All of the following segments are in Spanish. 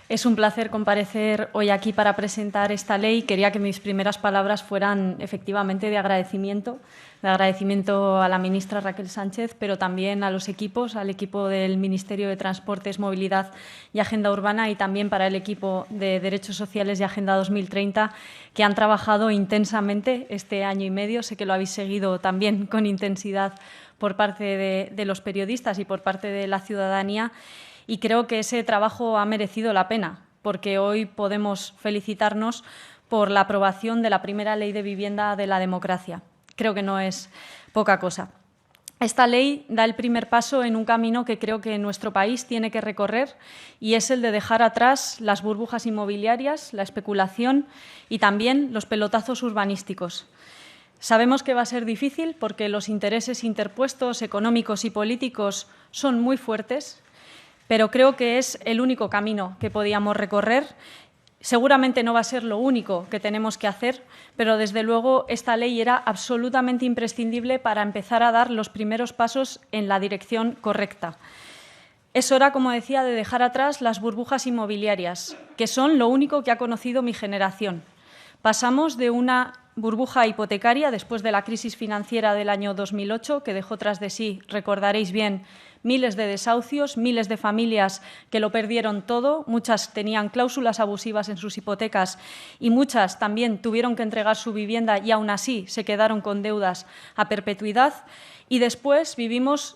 Es un placer comparecer hoy aquí para presentar esta ley. Quería que mis primeras palabras fueran efectivamente de agradecimiento a la ministra Raquel Sánchez, pero también a los equipos, al equipo del Ministerio de Transportes, Movilidad y Agenda Urbana y también para el equipo de Derechos Sociales y Agenda 2030, que han trabajado intensamente este año y medio. Sé que lo habéis seguido también con intensidad por parte de los periodistas y por parte de la ciudadanía. Y creo que ese trabajo ha merecido la pena, porque hoy podemos felicitarnos por la aprobación de la primera ley de vivienda de la democracia. Creo que no es poca cosa. Esta ley da el primer paso en un camino que creo que nuestro país tiene que recorrer y es el de dejar atrás las burbujas inmobiliarias, la especulación y también los pelotazos urbanísticos. Sabemos que va a ser difícil porque los intereses interpuestos, económicos y políticos son muy fuertes, pero creo que es el único camino que podíamos recorrer. Seguramente no va a ser lo único que tenemos que hacer, pero desde luego esta ley era absolutamente imprescindible para empezar a dar los primeros pasos en la dirección correcta. Es hora, como decía, de dejar atrás las burbujas inmobiliarias, que son lo único que ha conocido mi generación. Pasamos de una burbuja hipotecaria después de la crisis financiera del año 2008, que dejó tras de sí, recordaréis bien, miles de desahucios, miles de familias que lo perdieron todo, muchas tenían cláusulas abusivas en sus hipotecas y muchas también tuvieron que entregar su vivienda y aún así se quedaron con deudas a perpetuidad. Y después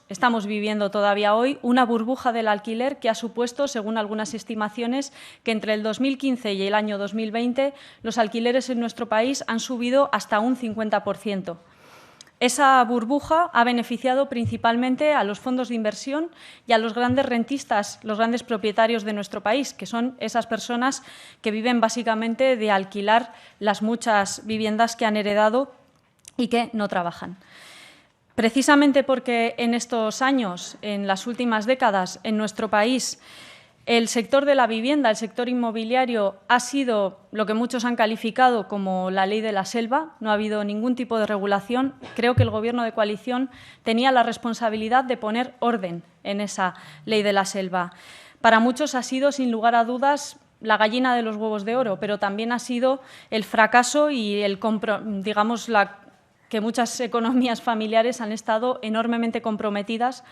estamos viviendo todavía hoy una burbuja del alquiler que ha supuesto, según algunas estimaciones, que entre el 2015 y el año 2020 los alquileres en nuestro país han subido hasta un 50%. Esa burbuja ha beneficiado principalmente a los fondos de inversión y a los grandes rentistas, los grandes propietarios de nuestro país, que son esas personas que viven básicamente de alquilar las muchas viviendas que han heredado y que no trabajan. Precisamente porque en estos años, en las últimas décadas, en nuestro país, el sector de la vivienda, el sector inmobiliario, ha sido lo que muchos han calificado como la ley de la selva. No ha habido ningún tipo de regulación. Creo que el Gobierno de coalición tenía la responsabilidad de poner orden en esa ley de la selva. Para muchos ha sido, sin lugar a dudas, la gallina de los huevos de oro, pero también ha sido el fracaso y que muchas economías familiares han estado enormemente comprometidas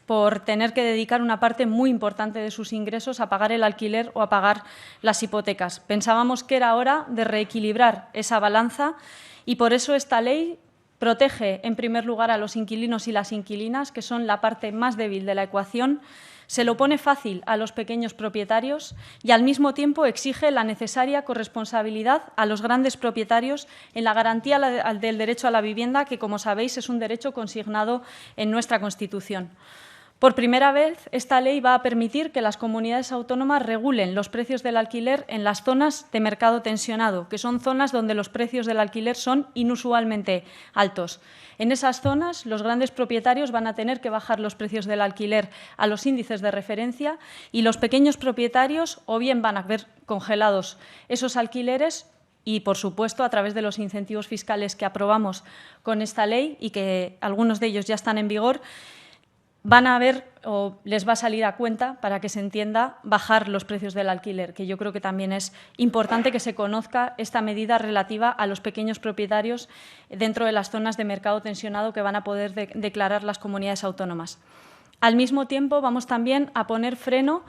por tener que dedicar una parte muy importante de sus ingresos a pagar el alquiler o a pagar las hipotecas. Pensábamos que era hora de reequilibrar esa balanza y por eso esta ley protege, en primer lugar, a los inquilinos y las inquilinas, que son la parte más débil de la ecuación. Se lo pone fácil a los pequeños propietarios y, al mismo tiempo, exige la necesaria corresponsabilidad a los grandes propietarios en la garantía del derecho a la vivienda, que, como sabéis, es un derecho consignado en nuestra Constitución. Por primera vez, esta ley va a permitir que las comunidades autónomas regulen los precios del alquiler en las zonas de mercado tensionado, que son zonas donde los precios del alquiler son inusualmente altos. En esas zonas, los grandes propietarios van a tener que bajar los precios del alquiler a los índices de referencia y los pequeños propietarios o bien van a ver congelados esos alquileres y, por supuesto, a través de los incentivos fiscales que aprobamos con esta ley y que algunos de ellos ya están en vigor, van a ver o les va a salir a cuenta, para que se entienda, bajar los precios del alquiler, que yo creo que también es importante que se conozca esta medida relativa a los pequeños propietarios dentro de las zonas de mercado tensionado que van a poder declarar las comunidades autónomas. Al mismo tiempo, vamos también a poner freno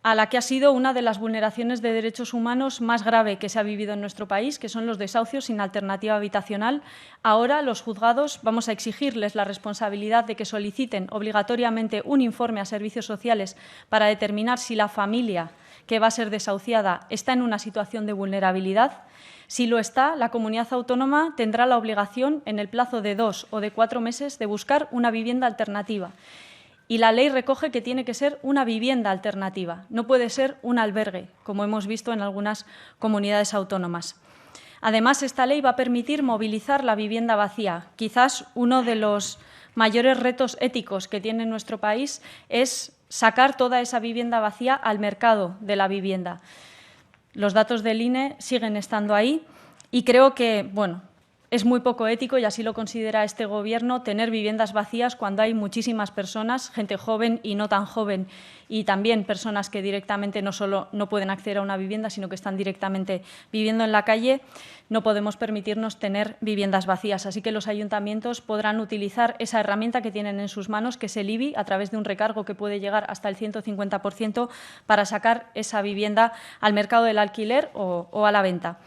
a la que ha sido una de las vulneraciones de derechos humanos más grave que se ha vivido en nuestro país, que son los desahucios sin alternativa habitacional. Ahora los juzgados vamos a exigirles la responsabilidad de que soliciten obligatoriamente un informe a servicios sociales para determinar si la familia que va a ser desahuciada está en una situación de vulnerabilidad. Si lo está, la comunidad autónoma tendrá la obligación, en el plazo de 2 o de 4 meses, de buscar una vivienda alternativa. Y la ley recoge que tiene que ser una vivienda alternativa, no puede ser un albergue, como hemos visto en algunas comunidades autónomas. Además, esta ley va a permitir movilizar la vivienda vacía. Quizás uno de los mayores retos éticos que tiene nuestro país es sacar toda esa vivienda vacía al mercado de la vivienda. Los datos del INE siguen estando ahí y creo que, Es muy poco ético, y así lo considera este Gobierno, tener viviendas vacías cuando hay muchísimas personas, gente joven y no tan joven, y también personas que directamente no solo no pueden acceder a una vivienda, sino que están directamente viviendo en la calle. No podemos permitirnos tener viviendas vacías. Así que los ayuntamientos podrán utilizar esa herramienta que tienen en sus manos, que es el IBI, a través de un recargo que puede llegar hasta el 150%, para sacar esa vivienda al mercado del alquiler o a la venta.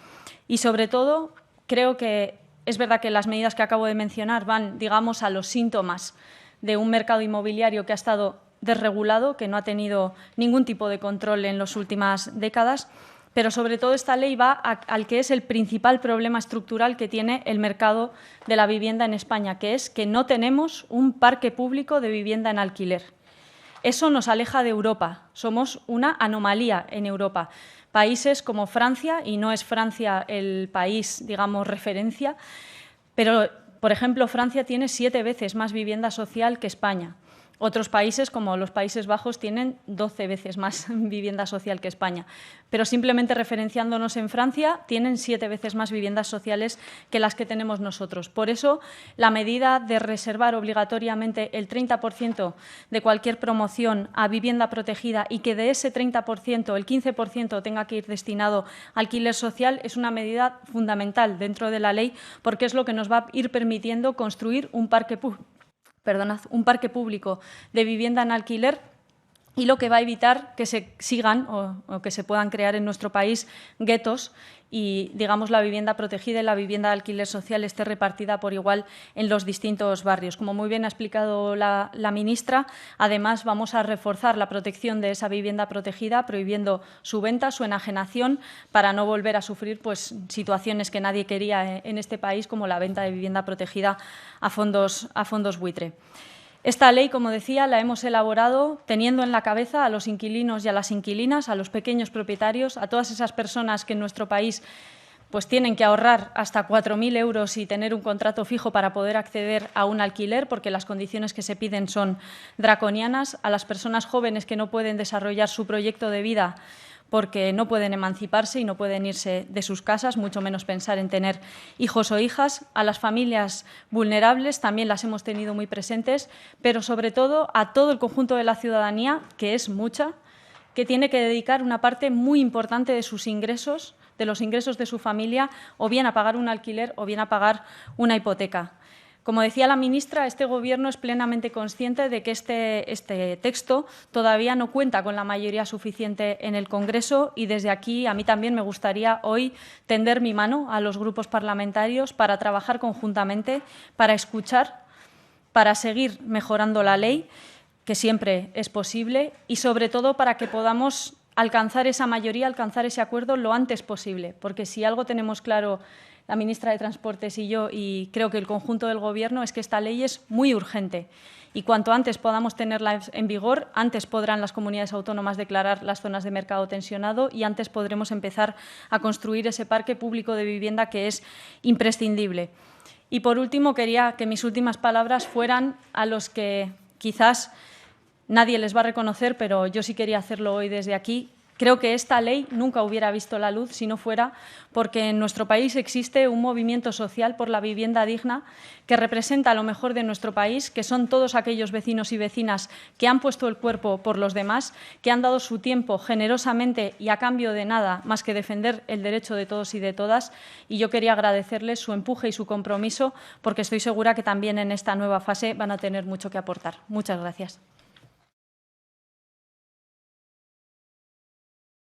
Y, sobre todo, creo que es verdad que las medidas que acabo de mencionar van, digamos, a los síntomas de un mercado inmobiliario que ha estado desregulado, que no ha tenido ningún tipo de control en las últimas décadas, pero sobre todo esta ley va al que es el principal problema estructural que tiene el mercado de la vivienda en España, que es que no tenemos un parque público de vivienda en alquiler. Eso nos aleja de Europa, somos una anomalía en Europa. Países como Francia, y no es Francia el país, digamos, referencia, pero, por ejemplo, Francia tiene 7 veces más vivienda social que España. Otros países, como los Países Bajos, tienen 12 veces más vivienda social que España. Pero simplemente referenciándonos en Francia, tienen 7 veces más viviendas sociales que las que tenemos nosotros. Por eso, la medida de reservar obligatoriamente el 30% de cualquier promoción a vivienda protegida y que de ese 30% el 15% tenga que ir destinado a alquiler social es una medida fundamental dentro de la ley, porque es lo que nos va a ir permitiendo construir un parque público de vivienda en alquiler, y lo que va a evitar que se sigan o que se puedan crear en nuestro país guetos y, digamos, la vivienda protegida y la vivienda de alquiler social esté repartida por igual en los distintos barrios. Como muy bien ha explicado la ministra, además vamos a reforzar la protección de esa vivienda protegida, prohibiendo su venta, su enajenación, para no volver a sufrir situaciones que nadie quería en este país, como la venta de vivienda protegida a fondos buitre. Esta ley, como decía, la hemos elaborado teniendo en la cabeza a los inquilinos y a las inquilinas, a los pequeños propietarios, a todas esas personas que en nuestro país tienen que ahorrar hasta 4.000 euros y tener un contrato fijo para poder acceder a un alquiler, porque las condiciones que se piden son draconianas, a las personas jóvenes que no pueden desarrollar su proyecto de vida porque no pueden emanciparse y no pueden irse de sus casas, mucho menos pensar en tener hijos o hijas. A las familias vulnerables también las hemos tenido muy presentes, pero sobre todo a todo el conjunto de la ciudadanía, que es mucha, que tiene que dedicar una parte muy importante de sus ingresos, de los ingresos de su familia, o bien a pagar un alquiler o bien a pagar una hipoteca. Como decía la ministra, este Gobierno es plenamente consciente de que este texto todavía no cuenta con la mayoría suficiente en el Congreso, y desde aquí a mí también me gustaría hoy tender mi mano a los grupos parlamentarios para trabajar conjuntamente, para escuchar, para seguir mejorando la ley, que siempre es posible, y sobre todo para que podamos alcanzar esa mayoría, alcanzar ese acuerdo lo antes posible, porque si algo tenemos claro la ministra de Transportes y yo, y creo que el conjunto del Gobierno, es que esta ley es muy urgente. Y cuanto antes podamos tenerla en vigor, antes podrán las comunidades autónomas declarar las zonas de mercado tensionado y antes podremos empezar a construir ese parque público de vivienda que es imprescindible. Y, por último, quería que mis últimas palabras fueran a los que quizás nadie les va a reconocer, pero yo sí quería hacerlo hoy desde aquí. Creo que esta ley nunca hubiera visto la luz si no fuera porque en nuestro país existe un movimiento social por la vivienda digna que representa lo mejor de nuestro país, que son todos aquellos vecinos y vecinas que han puesto el cuerpo por los demás, que han dado su tiempo generosamente y a cambio de nada más que defender el derecho de todos y de todas. Y yo quería agradecerles su empuje y su compromiso, porque estoy segura que también en esta nueva fase van a tener mucho que aportar. Muchas gracias.